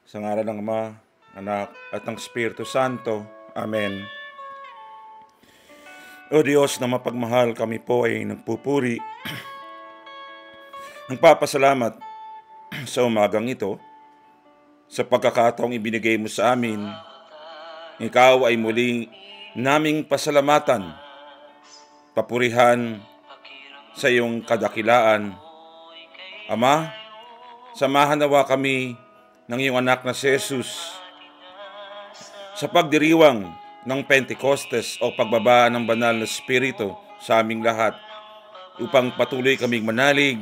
Sa ngalan ng Ama, Anak, at ng Espiritu Santo. Amen. O Diyos na mapagmahal, kami po ay nagpupuri, nagpapasalamat sa umagang ito, sa pagkakataong ibinigay mo sa amin. Ikaw ay muling naming pasalamatan, papurihan sa iyong kadakilaan. Ama, samahan nawa kami ng iyong anak na si Jesus sa pagdiriwang ng Pentecostes o pagbaba ng banal na Espiritu sa aming lahat, upang patuloy kaming manalig,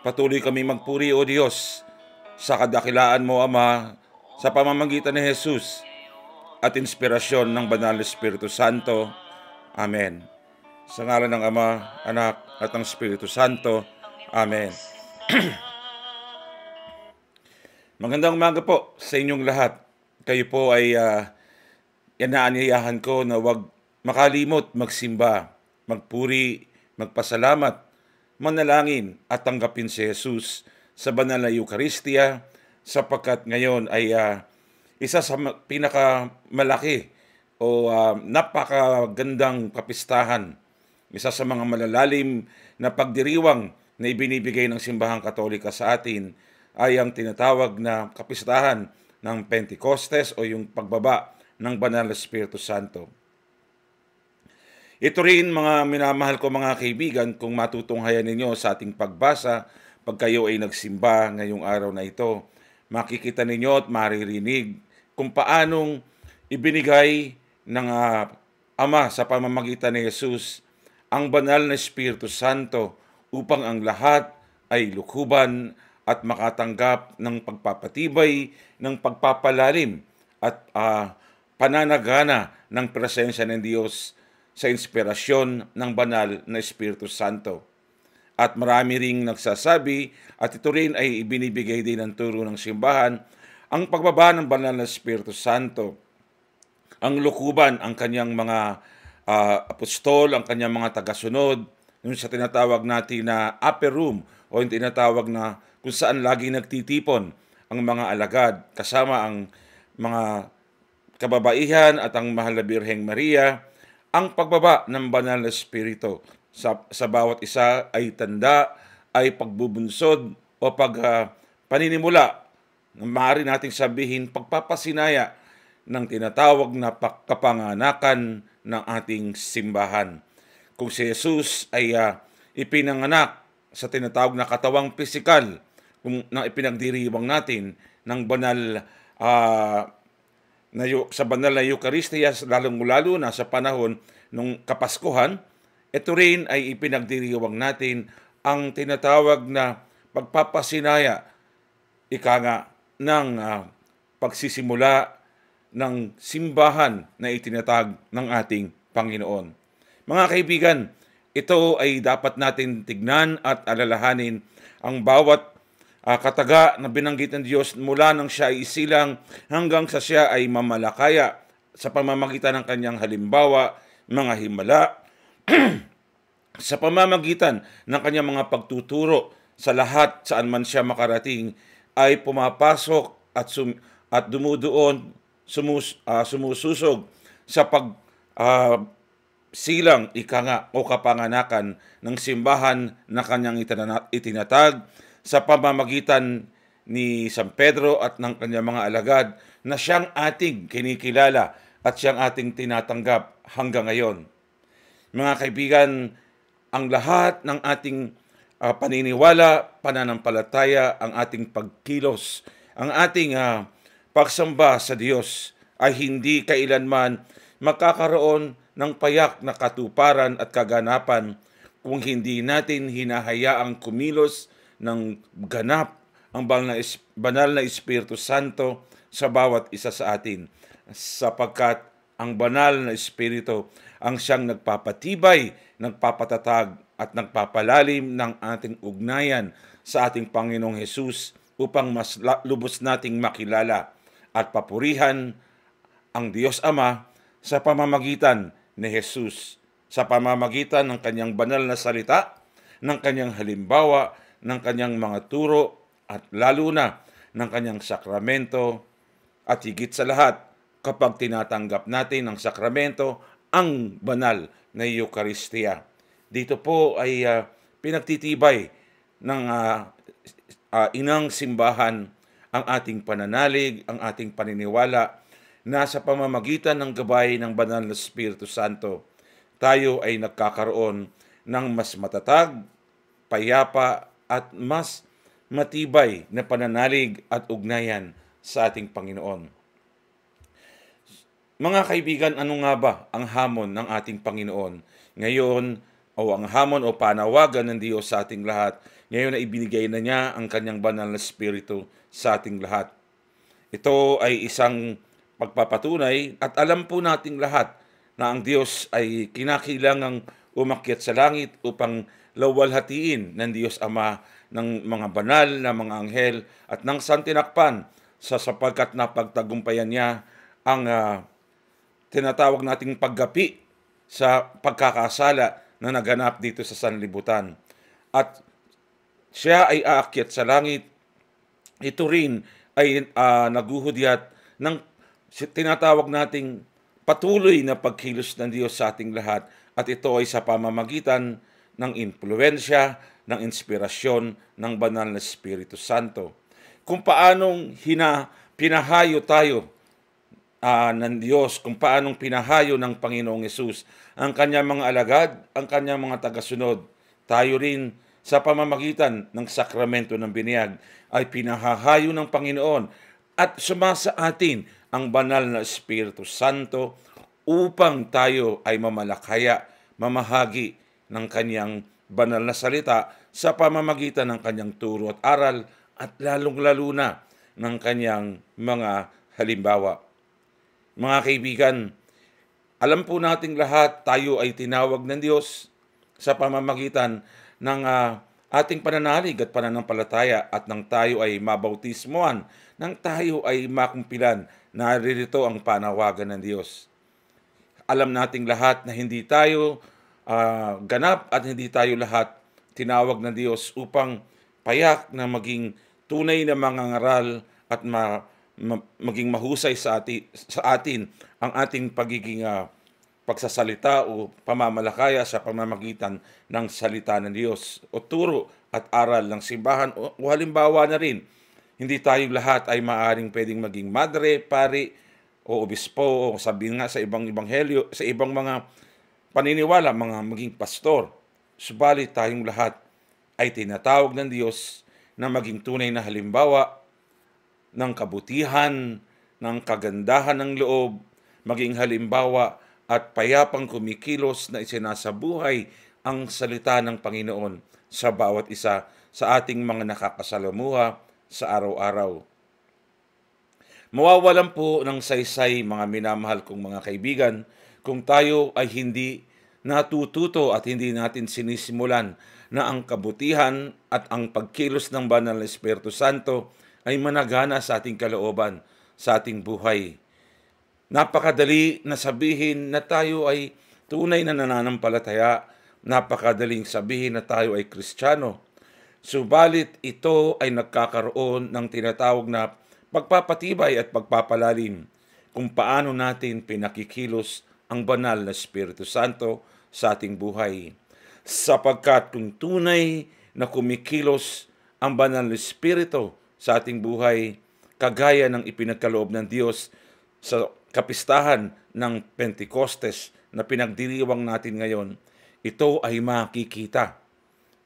patuloy kaming magpuri, O Diyos, sa kadakilaan mo, Ama, sa pamamagitan ni Jesus at inspirasyon ng banal na Espiritu Santo. Amen. Sa ngalan ng Ama, Anak, at ng Espiritu Santo. Amen. Magandang umaga po sa inyong lahat. Kayo po ay inaanyayahan ko na huwag makalimot magsimba, magpuri, magpasalamat, manalangin at tanggapin si Jesus sa banal na Eucharistia, sapagkat ngayon ay isa sa pinakamalaki o napakagandang kapistahan, isa sa mga malalalim na pagdiriwang na ibinibigay ng Simbahang Katolika sa atin ay ang tinatawag na kapistahan ng Pentecostes o yung pagbaba ng Banal na Espiritu Santo. Ito rin, mga minamahal ko mga kaibigan, kung matutunghayan ninyo sa ating pagbasa, pag kayo ay nagsimba ngayong araw na ito, makikita ninyo at maririnig kung paanong ibinigay ng Ama sa pamamagitan ni Jesus ang banal na Espiritu Santo upang ang lahat ay lukuban at makatanggap ng pagpapatibay, ng pagpapalalim at pananagana ng presensya ng Diyos sa inspirasyon ng banal na Espiritu Santo. At marami ring nagsasabi, at ito rin ay ibinibigay din ng turo ng simbahan, ang pagbaba ng banal na Espiritu Santo, ang lukuban, ang kanyang mga apostol, ang kanyang mga tagasunod, yung sa tinatawag natin na upper room o yung tinatawag na kung saan lagi nagtitipon ang mga alagad kasama ang mga kababaihan at ang mahal na Birheng Maria. Ang pagbaba ng banal na Espiritu sa bawat isa ay tanda, ay pagbubunsod o paninimula, maaari nating sabihin pagpapasinaya ng tinatawag na kapanganakan ng ating simbahan. Kung si Jesus ay ipinanganak sa tinatawag na katawang pisikal, kung na ipinagdiriwang natin ng banal sa banal na Eucharistia, lalong-lalo na sa panahon ng Kapaskuhan, ito rin ay ipinagdiriwang natin ang tinatawag na pagpapasinaya, ika nga, ng pagsisimula ng simbahan na itinatag ng ating Panginoon. Mga kaibigan, ito ay dapat natin tignan at alalahanin ang bawat kataga na binanggit ng Diyos mula nang siya ay isilang hanggang sa siya ay mamalakaya sa pamamagitan ng kanyang halimbawa, mga himala, sa pamamagitan ng kanyang mga pagtuturo sa lahat saan man siya makarating, ay pumapasok at dumudoon, sumususog sa silang ika nga o kapanganakan ng simbahan na kanyang itinatag sa pamamagitan ni San Pedro at ng kanyang mga alagad, na siyang ating kinikilala at siyang ating tinatanggap hanggang ngayon. Mga kaibigan, ang lahat ng ating paniniwala, pananampalataya, ang ating pagkilos, ang ating pagsamba sa Diyos ay hindi kailanman magkakaroon ng payak na katuparan at kaganapan kung hindi natin hinahayaang kumilos ng ganap ang banal na Espiritu Santo sa bawat isa sa atin, sapagkat ang banal na Espiritu ang siyang nagpapatibay, nagpapatatag at nagpapalalim ng ating ugnayan sa ating Panginoong Hesus upang mas lubos nating makilala at papurihan ang Diyos Ama sa pamamagitan ni Hesus, sa pamamagitan ng kanyang banal na salita, ng kanyang halimbawa, ng kanyang mga turo, at lalo na ng kanyang sakramento, at higit sa lahat, kapag tinatanggap natin ang sakramento, ang banal na Eucharistia. Dito po ay pinagtitibay ng inang simbahan ang ating pananalig, ang ating paniniwala na sa pamamagitan ng gabay ng banal na Espiritu Santo, tayo ay nagkakaroon ng mas matatag, payapa at mas matibay na pananalig at ugnayan sa ating Panginoon. Mga kaibigan, ano nga ba ang hamon ng ating Panginoon? Ngayon, ang hamon o panawagan ng Diyos sa ating lahat, ngayon na ibinigay na niya ang kanyang banal na Espiritu sa ating lahat. Ito ay isang pagpapatunay at alam po nating lahat na ang Diyos ay kinakailangang umakyat sa langit upang lawalhatiin ng Diyos Ama ng mga banal na mga anghel at ng santinakpan sapagkat napagtagumpayan niya ang tinatawag nating paggapi sa pagkakasala na naganap dito sa sanlibutan. At siya ay aakyat sa langit. Ito rin ay naguhudyat ng tinatawag nating patuloy na pagkilos ng Diyos sa ating lahat. At ito ay sa pamamagitan ng impluensya, ng inspirasyon ng banal na Espiritu Santo. Kung paanong pinahayo tayo ng Diyos, kung paanong pinahayo ng Panginoong Yesus ang kanyang mga alagad, ang kanyang mga tagasunod, tayo rin sa pamamagitan ng sakramento ng biniyag ay pinahahayo ng Panginoon at sumasa atin ang banal na Espiritu Santo upang tayo ay mamalakaya, mamahagi ng kanyang banal na salita sa pamamagitan ng kanyang turo at aral at lalong-lalo na ng kanyang mga halimbawa. Mga kaibigan, alam po nating lahat tayo ay tinawag ng Diyos sa pamamagitan ng ating pananalig at pananampalataya at nang tayo ay mabautismoan, nang tayo ay makumpilan, naririto ang panawagan ng Diyos. Alam nating lahat na hindi tayo ganap at hindi tayo lahat tinawag ng Diyos upang payak na maging tunay na mangangaral at maging mahusay sa atin ang ating pagiging pagsasalita o pamamalakaya sa pamamagitan ng salita ng Diyos o turo at aral ng simbahan o halimbawa na rin, hindi tayo lahat ay maaaring pwedeng maging madre, pari o obispo o sabihin nga sa ibang ebanghelyo, sa ibang mga paniniwala, maging pastor. Subalit tayong lahat ay tinatawag ng Diyos na maging tunay na halimbawa ng kabutihan, ng kagandahan ng loob, maging halimbawa at payapang kumikilos na isinasabuhay ang salita ng Panginoon sa bawat isa sa ating mga nakakasalamuha sa araw-araw. Mawawalan po ng saysay, mga minamahal kong mga kaibigan, kung tayo ay hindi natututo at hindi natin sinisimulan na ang kabutihan at ang pagkilos ng banal na Espiritu Santo ay managana sa ating kalooban, sa ating buhay. Napakadali na sabihin na tayo ay tunay na nananampalataya, napakadaling sabihin na tayo ay Kristiyano. Subalit ito ay nagkakaroon ng tinatawag na pagpapatibay at pagpapalalim kung paano natin pinakikilos ang banal na Espiritu Santo sa ating buhay. Sapagkat kung tunay na kumikilos ang banal na Espiritu sa ating buhay, kagaya ng ipinagkaloob ng Diyos sa kapistahan ng Pentecostes na pinagdiriwang natin ngayon, ito ay makikita,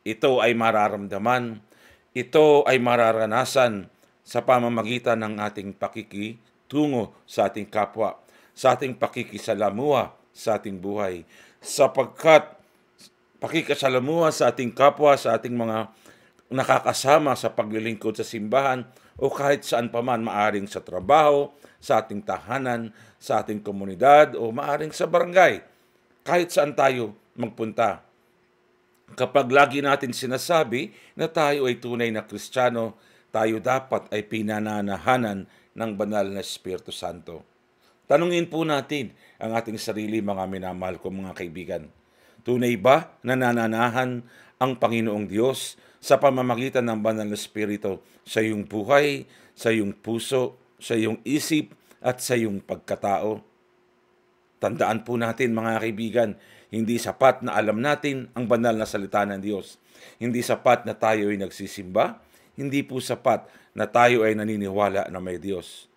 ito ay mararamdaman, ito ay mararanasan sa pamamagitan ng ating pakikitungo sa ating kapwa, sa ating pakikisalamuha sa ating buhay. Sapagkat pakikisalamuha sa ating kapwa, sa ating mga nakakasama sa paglilingkod sa simbahan o kahit saan pa man, maaring sa trabaho, sa ating tahanan, sa ating komunidad o maaring sa barangay, kahit saan tayo magpunta. Kapag lagi natin sinasabi na tayo ay tunay na Kristiyano, tayo dapat ay pinananahanan ng banal na Espiritu Santo. Tanungin po natin ang ating sarili, mga minamahal ko mga kaibigan. Tunay ba na nananahan ang Panginoong Diyos sa pamamagitan ng banal na Espiritu sa iyong buhay, sa iyong puso, sa iyong isip, at sa iyong pagkatao. Tandaan po natin mga kaibigan, hindi sapat na alam natin ang banal na salita ng Diyos. Hindi sapat na tayo ay nagsisimba. Hindi po sapat na tayo ay naniniwala na may Diyos.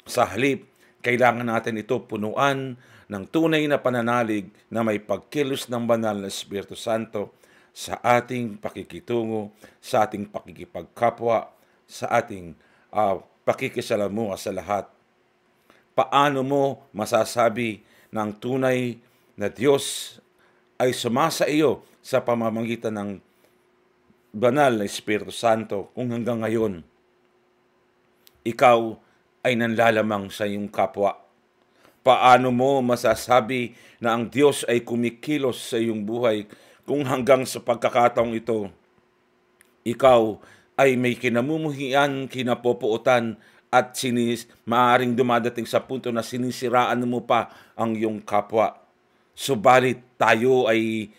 Sa halip, kailangan natin ito punuan ng tunay na pananalig na may pagkilos ng banal na Espiritu Santo sa ating pakikitungo, sa ating pakikipagkapwa, sa ating pakikisalamuha sa lahat. Paano mo masasabi na ang tunay na Diyos ay sumasa iyo sa pamamagitan ng banal na Espiritu Santo kung hanggang ngayon ikaw ay nanlalamang sa iyong kapwa? Paano mo masasabi na ang Diyos ay kumikilos sa iyong buhay kung hanggang sa pagkakataong ito ikaw ay may kinamumuhian, kinapopuotan, at maaaring dumadating sa punto na sinisiraan mo pa ang iyong kapwa? Subalit tayo ay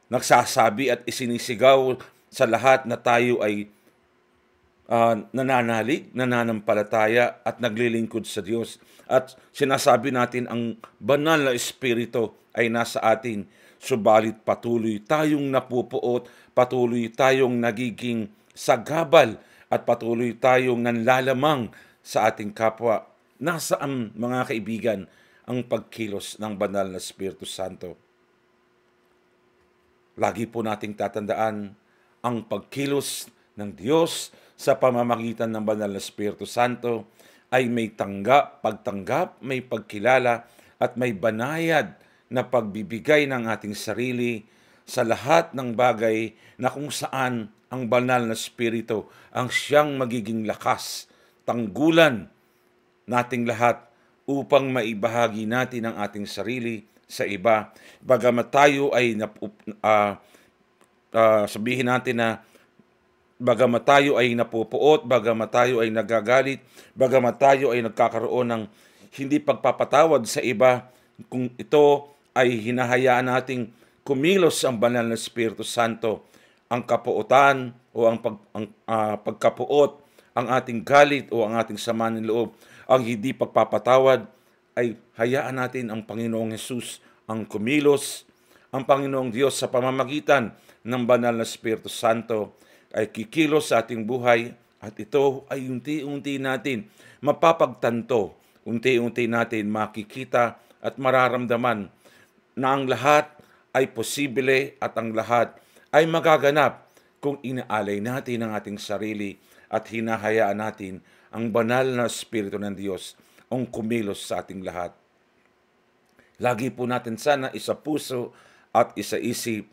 nagsasabi at isinisigaw sa lahat na tayo ay nananalig, nananampalataya at naglilingkod sa Diyos. At sinasabi natin ang banal na Espiritu ay nasa atin. Subalit patuloy tayong napupuot, patuloy tayong nagiging sagabal, at patuloy tayong nanlalamang sa ating kapwa. Nasaan, mga kaibigan, ang pagkilos ng banal na Espiritu Santo? Lagi po nating tatandaan ang pagkilos ng Diyos sa pamamagitan ng banal na Espiritu Santo ay may pagtanggap, may pagkilala, at may banayad na pagbibigay ng ating sarili sa lahat ng bagay na kung saan ang banal na Espiritu ang siyang magiging lakas, tanggulan nating lahat upang maibahagi natin ang ating sarili sa iba. Bagamat tayo ay sabihin natin na bagamat tayo ay napupuot, bagamat tayo ay nagagalit, bagamat tayo ay nagkakaroon ng hindi pagpapatawad sa iba, kung ito ay hinahayaan nating kumilos ang banal na Espiritu Santo, ang kapuotan o ang pagkapuot, ang ating galit o ang ating sama ng loob, ang hindi pagpapatawad, ay hayaan natin ang Panginoong Hesus ang kumilos. Ang Panginoong Diyos sa pamamagitan ng banal na Espiritu Santo ay kikilos sa ating buhay, at ito ay unti-unti natin mapapagtanto, unti-unti natin makikita at mararamdaman na ang lahat ay posible at ang lahat ay magaganap kung inaalay natin ang ating sarili at hinahayaan natin ang banal na Espiritu ng Diyos ang kumilos sa ating lahat. Lagi po natin sana isa puso at isa isip,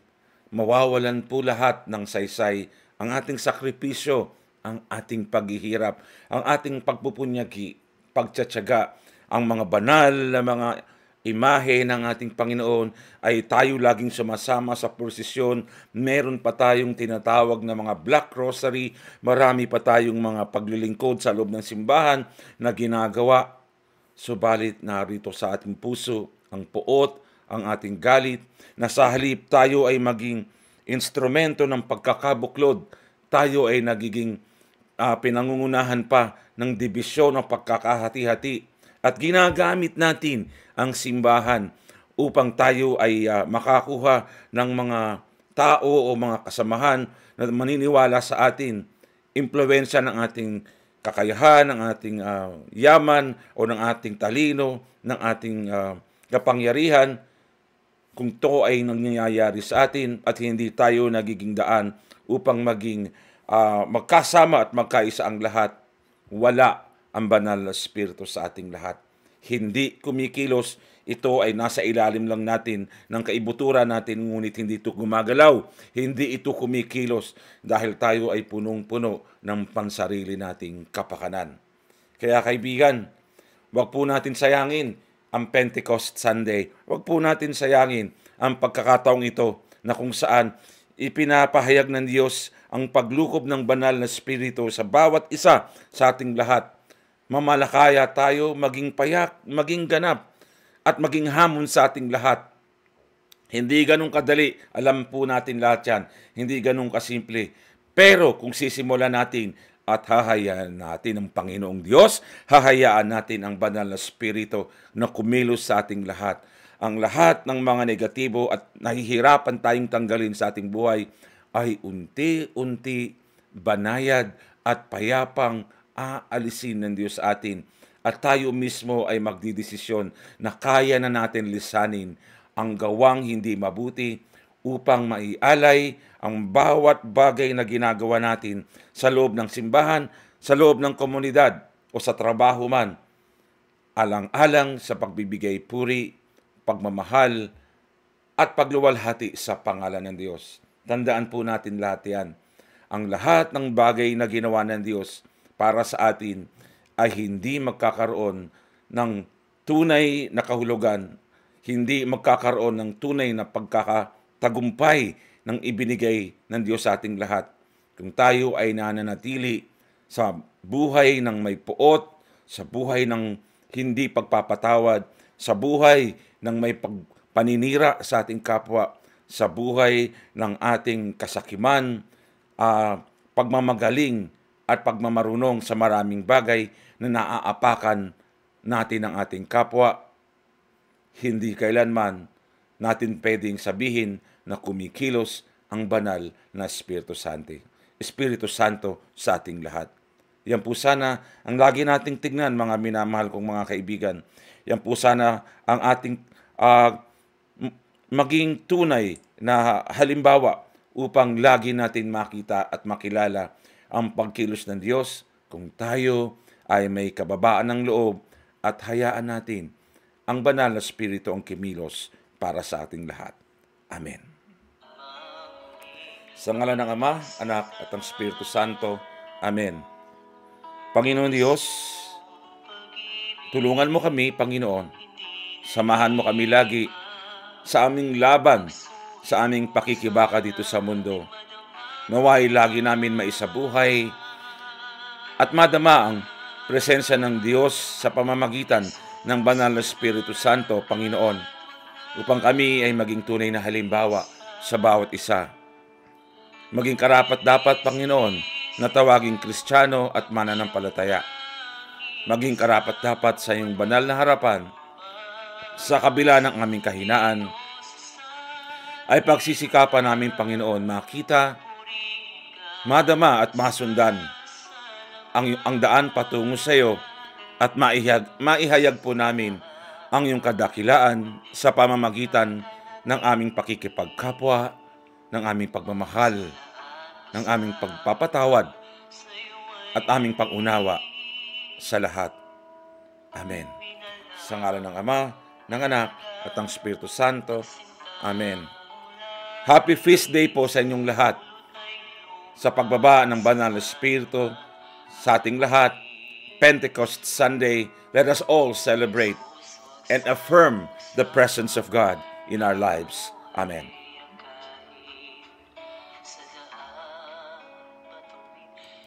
mawawalan po lahat ng saysay ang ating sakripisyo, ang ating paghihirap, ang ating pagpupunyagi, pagtsatsaga, ang mga banal na mga imahe ng ating Panginoon ay tayo laging sumasama sa prosesyon. Meron pa tayong tinatawag na mga Black Rosary, marami pa tayong mga paglilingkod sa loob ng simbahan na ginagawa. Subalit narito sa ating puso ang puot, ang ating galit, na sa halip tayo ay maging instrumento ng pagkakabuklod, tayo ay nagiging pinangungunahan pa ng dibisyon o pagkakahati-hati, at ginagamit natin ang simbahan upang tayo ay makakuha ng mga tao o mga kasamahan na maniniwala sa atin, impluwensya ng ating kakayahan, ng ating yaman o ng ating talino, ng ating kapangyarihan. Kung ito ay nangyayari sa atin at hindi tayo nagiging daan upang maging magkasama at magkaisa ang lahat, wala ang banal na Espiritu sa ating lahat. Hindi kumikilos, ito ay nasa ilalim lang natin ng kaibuturan natin, ngunit hindi ito gumagalaw, hindi ito kumikilos dahil tayo ay punong-puno ng pansarili nating kapakanan. Kaya kaibigan, wag po natin sayangin ang Pentecost Sunday. Wag po natin sayangin ang pagkakataong ito na kung saan ipinapahayag ng Diyos ang paglukob ng banal na Espiritu sa bawat isa sa ating lahat. Mamalakaya tayo maging payak, maging ganap, at maging hamon sa ating lahat Hindi ganun kadali. Alam po natin lahat yan. Hindi ganun kasimple. Pero kung sisimulan natin at hahayaan natin ang Panginoong Diyos, hahayaan natin ang banal na Espiritu na kumilos sa ating lahat. Ang lahat ng mga negatibo at nahihirapan tayong tanggalin sa ating buhay ay unti-unti, banayad at payapang aalisin ng Diyos sa atin. At tayo mismo ay magdidesisyon na kaya na natin lisanin ang gawang hindi mabuti upang maialay ang bawat bagay na ginagawa natin sa loob ng simbahan, sa loob ng komunidad o sa trabaho man, alang-alang sa pagbibigay puri, pagmamahal, at pagluwalhati sa pangalan ng Diyos. Tandaan po natin lahat yan. Ang lahat ng bagay na ginawa ng Diyos para sa atin ay hindi magkakaroon ng tunay na kahulugan, hindi magkakaroon ng tunay na pagkakatagumpay ng ibinigay ng Diyos sa ating lahat. Kung tayo ay nananatili sa buhay ng may puot, sa buhay ng hindi pagpapatawad, sa buhay ng may paninira sa ating kapwa, sa buhay ng ating kasakiman, pagmamagaling at pagmamarunong sa maraming bagay na naaapakan natin ang ating kapwa, hindi kailanman natin pwedeng sabihin na kumikilos ang banal na Espiritu Santo sa ating lahat. Yan po sana ang lagi nating tignan, mga minamahal kong mga kaibigan. Yan po sana ang ating maging tunay na halimbawa upang lagi natin makita at makilala ang pagkilos ng Diyos kung tayo ay may kababaan ng loob at hayaan natin ang banal na Espiritu ang kimilos para sa ating lahat. Amen. Sa ngalan ng Ama, Anak at ang Espiritu Santo. Amen. Panginoon Diyos, tulungan mo kami, Panginoon. Samahan mo kami lagi sa aming laban, sa aming pakikibaka dito sa mundo. Naway lagi namin maisabuhay at madama ang presensya ng Diyos sa pamamagitan ng banal na Espiritu Santo, Panginoon, upang kami ay maging tunay na halimbawa sa bawat isa. Maging karapat-dapat, Panginoon, na tawaging Kristiyano at mananampalataya. Maging karapat-dapat sa iyong banal na harapan, sa kabila ng aming kahinaan, ay pagsisikapan namin, Panginoon, makita, madama at masundan ang daan patungo sa iyo at maihayag po namin ang iyong kadakilaan sa pamamagitan ng aming pakikipagkapwa, ng aming pagmamahal, ng aming pagpapatawad at aming pangunawa sa lahat. Amen. Sa ngalan ng Ama, ng Anak at ng Espiritu Santo. Amen. Happy Feast Day po sa inyong lahat. Sa pagbaba ng banal na Espiritu sa ating lahat, Pentecost Sunday, let us all celebrate and affirm the presence of God in our lives. Amen.